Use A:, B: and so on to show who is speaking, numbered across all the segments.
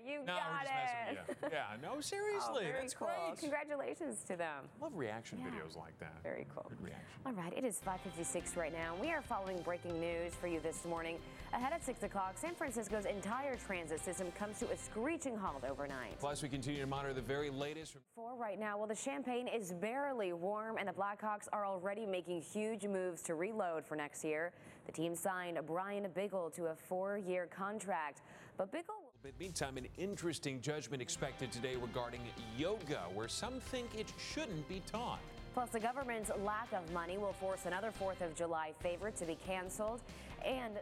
A: You
B: No,
A: got
B: we're just
A: it.
B: messing with you. Yeah, no, seriously,
A: Very
B: that's
A: cool.
B: great.
A: Congratulations to them.
B: I love reaction videos like that.
A: Very cool.
B: Good reaction.
A: All right, it is 5:56 right now. We are following breaking news for you this morning. Ahead at 6 o'clock, San Francisco's entire transit system comes to a screeching halt overnight.
B: Plus, we continue to monitor the very latest.
A: For right now, well, the champagne is barely warm, and the Blackhawks are already making huge moves to reload for next year. The team signed Brian Biggle to a 4-year contract, but Biggle.
B: Meantime, an interesting judgment expected today regarding yoga, where some think it shouldn't be taught.
A: Plus, the government's lack of money will force another 4th of July favorite to be canceled. And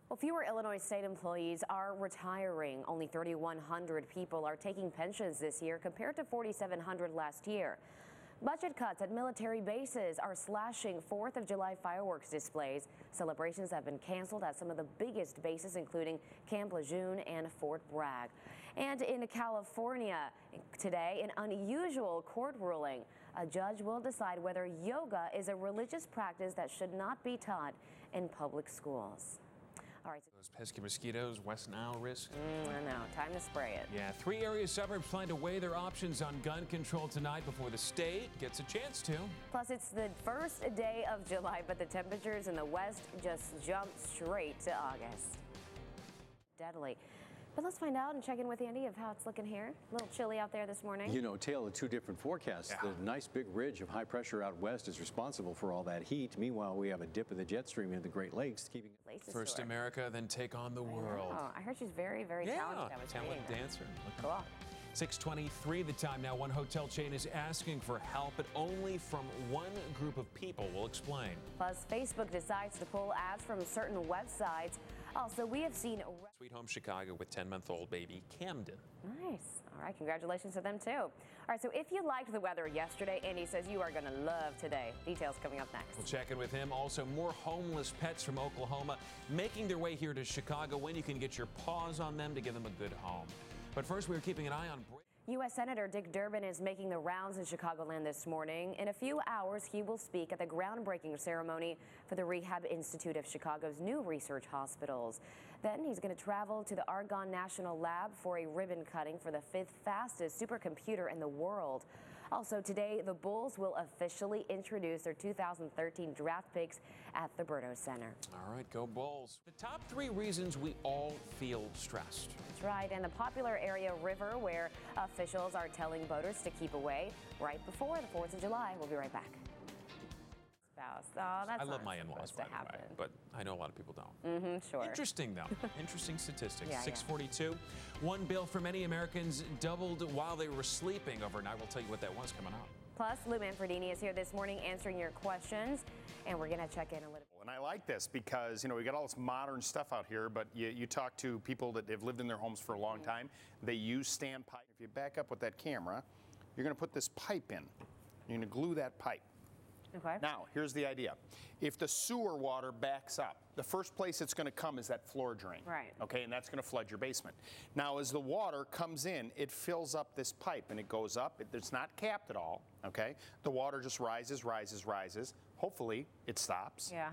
A: well, fewer Illinois state employees are retiring. Only 3,100 people are taking pensions this year compared to 4,700 last year. Budget cuts at military bases are slashing 4th of July fireworks displays. Celebrations have been canceled at some of the biggest bases, including Camp Lejeune and Fort Bragg. And in California today, an unusual court ruling. A judge will decide whether yoga is a religious practice that should not be taught in public schools. All right.
B: Those pesky mosquitoes, West Nile risk.
A: I know. Time to spray it.
B: Yeah, 3 area suburbs plan to weigh their options on gun control tonight before the state gets a chance to.
A: Plus, it's the first day of July, but the temperatures in the west just jump straight to August. Deadly. But let's find out and check in with Andy of how it's looking here. A little chilly out there this morning.
C: You know, tale of two different forecasts.
B: Yeah.
C: The nice big ridge of high pressure out west is responsible for all that heat. Meanwhile, we have a dip of the jet stream into the Great Lakes, keeping
B: First America, then take on the world.
A: Oh, I heard she's very, very talented. I was
B: talented dancer.
A: Cool.
B: 6:23 the time now. One hotel chain is asking for help, but only from one group of people. We'll explain.
A: Plus, Facebook decides to pull ads from certain websites. Also, we have seen
B: Sweet Home Chicago with 10-month-old baby Camden.
A: Nice. All right, congratulations to them too. All right, so if you liked the weather yesterday, Andy says you are going to love today. Details coming up next.
B: We'll check in with him. Also, more homeless pets from Oklahoma making their way here to Chicago, when you can get your paws on them to give them a good home. But first, we're keeping an eye on U.S.
A: Senator Dick Durbin is making the rounds in Chicagoland this morning. In a few hours, he will speak at the groundbreaking ceremony for the Rehab Institute of Chicago's new research hospitals. Then he's going to travel to the Argonne National Lab for a ribbon cutting for the 5th fastest supercomputer in the world. Also today, the Bulls will officially introduce their 2013 draft picks at the Berto Center.
B: All right, go Bulls. The top 3 reasons we all feel stressed.
A: That's right, and the popular area River, where officials are telling boaters to keep away right before the 4th of July. We'll be right back. Spouse. Oh, that's
B: I love my in-laws, by the way, but I know a lot of people don't.
A: Sure.
B: Interesting, though. Interesting statistics.
A: Yeah,
B: 6:42. One bill for many Americans doubled while they were sleeping overnight. We'll tell you what that was coming up.
A: Plus, Lou Manfredini is here this morning answering your questions, and we're going to check in a little bit.
D: And I like this because, you know, we got all this modern stuff out here, but you talk to people that have lived in their homes for a long time. They use standpipe. If you back up with that camera, you're going to put this pipe in. You're going to glue that pipe.
A: Okay.
D: Now, here's the idea. If the sewer water backs up, the first place it's going to come is that floor drain.
A: Right.
D: Okay, and that's going to flood your basement. Now, as the water comes in, it fills up this pipe, and it goes up. It's not capped at all, okay? The water just rises, rises, rises. Hopefully, it stops.
A: Yeah.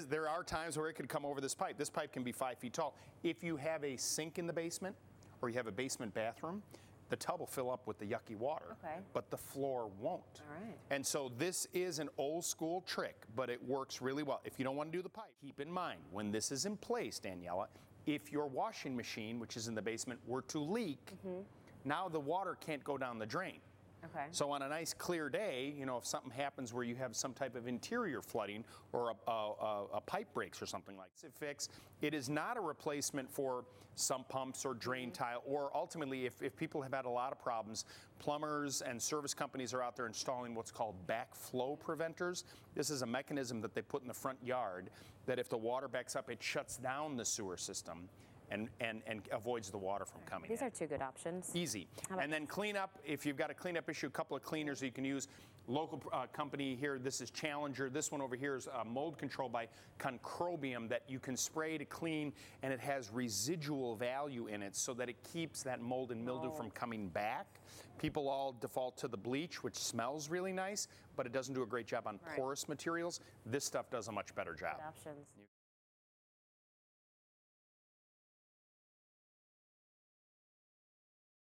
D: There are times where it could come over this pipe. This pipe can be 5 feet tall. If you have a sink in the basement, or you have a basement bathroom, the tub will fill up with the yucky water, but the floor won't.
A: All right.
D: And so this is an old school trick, but it works really well. If you don't want to do the pipe, keep in mind, when this is in place, Daniela, if your washing machine, which is in the basement, were to leak, now the water can't go down the drain.
A: Okay.
D: So on a nice clear day, you know, if something happens where you have some type of interior flooding or a pipe breaks or something like that, it is not a replacement for sump pumps or drain tile, or ultimately, if people have had a lot of problems, plumbers and service companies are out there installing what's called backflow preventers. This is a mechanism that they put in the front yard that if the water backs up, it shuts down the sewer system and avoids the water from coming in.
A: These are 2 good options.
D: Easy. And then clean up, if you've got a cleanup issue, a couple of cleaners that you can use. Local company here, this is Challenger. This one over here is mold control by Concrobium that you can spray to clean, and it has residual value in it so that it keeps that mold and mildew from coming back. People all default to the bleach, which smells really nice, but it doesn't do a great job on porous materials. This stuff does a much better job.
A: Good options.